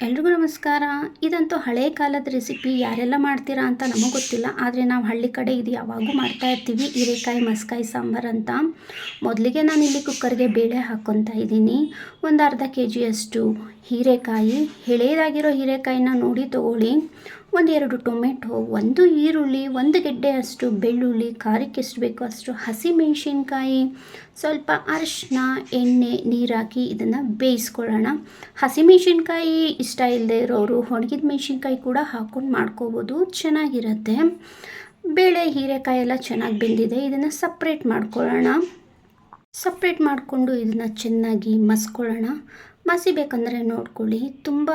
ಎಲ್ರಿಗೂ ನಮಸ್ಕಾರ. ಇದಂತೂ ಹಳೆ ಕಾಲದ ರೆಸಿಪಿ. ಯಾರೆಲ್ಲ ಮಾಡ್ತೀರಾ ಅಂತ ನಮಗೆ ಗೊತ್ತಿಲ್ಲ, ಆದರೆ ನಾವು ಹಳ್ಳಿ ಕಡೆ ಇದು ಯಾವಾಗೂ ಮಾಡ್ತಾ ಇರ್ತೀವಿ. ಹೀರೆಕಾಯಿ ಮಸ್ಕಾಯಿ ಸಾಂಬಾರು ಅಂತ. ಮೊದಲಿಗೆ ನಾನು ಇಲ್ಲಿ ಕುಕ್ಕರ್ಗೆ ಬೇಳೆ ಹಾಕ್ಕೊತಾ ಇದ್ದೀನಿ. ಒಂದು ಅರ್ಧ ಕೆಜಿಯಷ್ಟು ಹೀರೆಕಾಯಿ, ಎಳೆಯದಾಗಿರೋ ಹೀರೆಕಾಯಿನ ನೋಡಿ ತೊಗೊಳ್ಳಿ. 1-2 ಟೊಮೆಟೊ, 1 ಈರುಳ್ಳಿ, 1 ಗೆಡ್ಡೆ ಅಷ್ಟು ಬೆಳ್ಳುಳ್ಳಿ, ಖಾರಕ್ಕೆ ಎಷ್ಟು ಬೇಕೋ ಅಷ್ಟು ಹಸಿಮೆಣಸಿನ್ಕಾಯಿ, ಸ್ವಲ್ಪ ಅರಿಶಿನ, ಎಣ್ಣೆ, ನೀರು ಹಾಕಿ ಇದನ್ನು ಬೇಯಿಸ್ಕೊಳ್ಳೋಣ. ಹಸಿಮೆಣಸಿನ್ಕಾಯಿ ಇಷ್ಟ ಇಲ್ಲದೆ ಇರೋರು ಒಣಗಿದ ಮೆಣಸಿನ್ಕಾಯಿ ಕೂಡ ಹಾಕ್ಕೊಂಡು ಮಾಡ್ಕೋಬೋದು, ಚೆನ್ನಾಗಿರುತ್ತೆ. ಬೇಳೆ ಹೀರೆಕಾಯಿ ಎಲ್ಲ ಚೆನ್ನಾಗಿ ಬೆಂದಿದೆ. ಇದನ್ನು ಸಪ್ರೇಟ್ ಮಾಡ್ಕೊಳ್ಳೋಣ. ಸಪ್ರೇಟ್ ಮಾಡಿಕೊಂಡು ಇದನ್ನು ಚೆನ್ನಾಗಿ ಮಸ್ಕೊಳ್ಳೋಣ. ಮಸಿಬೇಕಂದ್ರೆ ನೋಡ್ಕೊಳ್ಳಿ, ತುಂಬ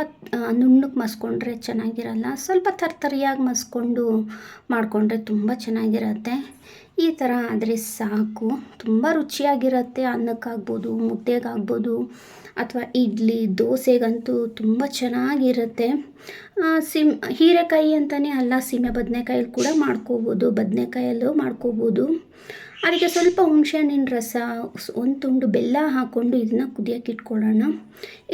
ನುಣ್ಣಗೆ ಮಸ್ಕೊಂಡ್ರೆ ಚೆನ್ನಾಗಿರಲ್ಲ. ಸ್ವಲ್ಪ ತರ್ತರಿಯಾಗಿ ಮಸ್ಕೊಂಡು ಮಾಡಿಕೊಂಡ್ರೆ ತುಂಬ ಚೆನ್ನಾಗಿರುತ್ತೆ. ಈ ಥರ ಆದರೆ ಸಾಕು. ತುಂಬ ರುಚಿಯಾಗಿರುತ್ತೆ. ಅನ್ನಕ್ಕಾಗ್ಬೋದು, ಮುದ್ದೆಗಾಗ್ಬೋದು, ಅಥವಾ ಇಡ್ಲಿ ದೋಸೆಗಂತೂ ತುಂಬ ಚೆನ್ನಾಗಿರುತ್ತೆ. ಹೀರೆಕಾಯಿ ಅಂತಲೇ ಅಲ್ಲ, ಸೀಮೆ ಬದನೆಕಾಯಲ್ಲಿ ಕೂಡ ಮಾಡ್ಕೋಬೋದು, ಬದನೆಕಾಯಲ್ಲೂ ಮಾಡ್ಕೋಬೋದು. ಅದಕ್ಕೆ ಸ್ವಲ್ಪ ಹುಣಸೆಹಣ್ಣಿನ ರಸ, 1 ತುಂಡು ಬೆಲ್ಲ ಹಾಕ್ಕೊಂಡು ಇದನ್ನು ಕುದಿಯೋಕೆ ಇಟ್ಕೊಳ್ಳೋಣ.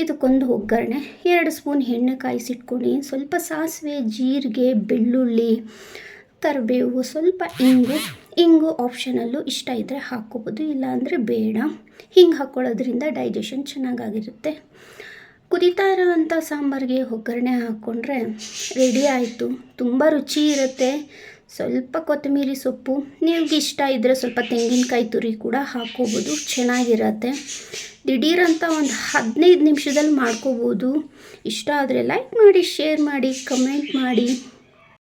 ಇದಕ್ಕೊಂದು ಒಗ್ಗರಣೆ, 2 ಸ್ಪೂನ್ ಎಣ್ಣೆ ಕಾಯಿಸಿಟ್ಕೊಂಡು, ಸ್ವಲ್ಪ ಸಾಸಿವೆ, ಜೀರಿಗೆ, ಬೆಳ್ಳುಳ್ಳಿ, ಕರಿಬೇವು, ಸ್ವಲ್ಪ ಇಂಗು ಆಪ್ಷನಲ್ಲು. ಇಷ್ಟ ಇದ್ದರೆ ಹಾಕ್ಕೋಬೋದು, ಇಲ್ಲಾಂದರೆ ಬೇಡ. ಹಿಂಗೆ ಹಾಕ್ಕೊಳ್ಳೋದ್ರಿಂದ ಡೈಜೆಷನ್ ಚೆನ್ನಾಗಾಗಿರುತ್ತೆ. ಕುದೀತಾ ಇರೋವಂಥ ಸಾಂಬಾರಿಗೆ ಒಗ್ಗರಣೆ ಹಾಕ್ಕೊಂಡ್ರೆ ರೆಡಿ ಆಯಿತು. ತುಂಬ ರುಚಿ ಇರುತ್ತೆ. ಸ್ವಲ್ಪ ಕೊತ್ತಂಬರಿ ಸೊಪ್ಪು, ನಿಮ್ಗೆ ಇಷ್ಟ ಇದ್ದರೆ ಸ್ವಲ್ಪ ತೆಂಗಿನಕಾಯಿ ತುರಿ ಕೂಡ ಹಾಕ್ಕೋಬೋದು, ಚೆನ್ನಾಗಿರುತ್ತೆ. ದಿಢೀರಂತ ಒಂದು 15 ನಿಮಿಷದಲ್ಲಿ ಮಾಡ್ಕೋಬೋದು. ಇಷ್ಟ ಆದರೆ ಲೈಕ್ ಮಾಡಿ, ಶೇರ್ ಮಾಡಿ, ಕಮೆಂಟ್ ಮಾಡಿ.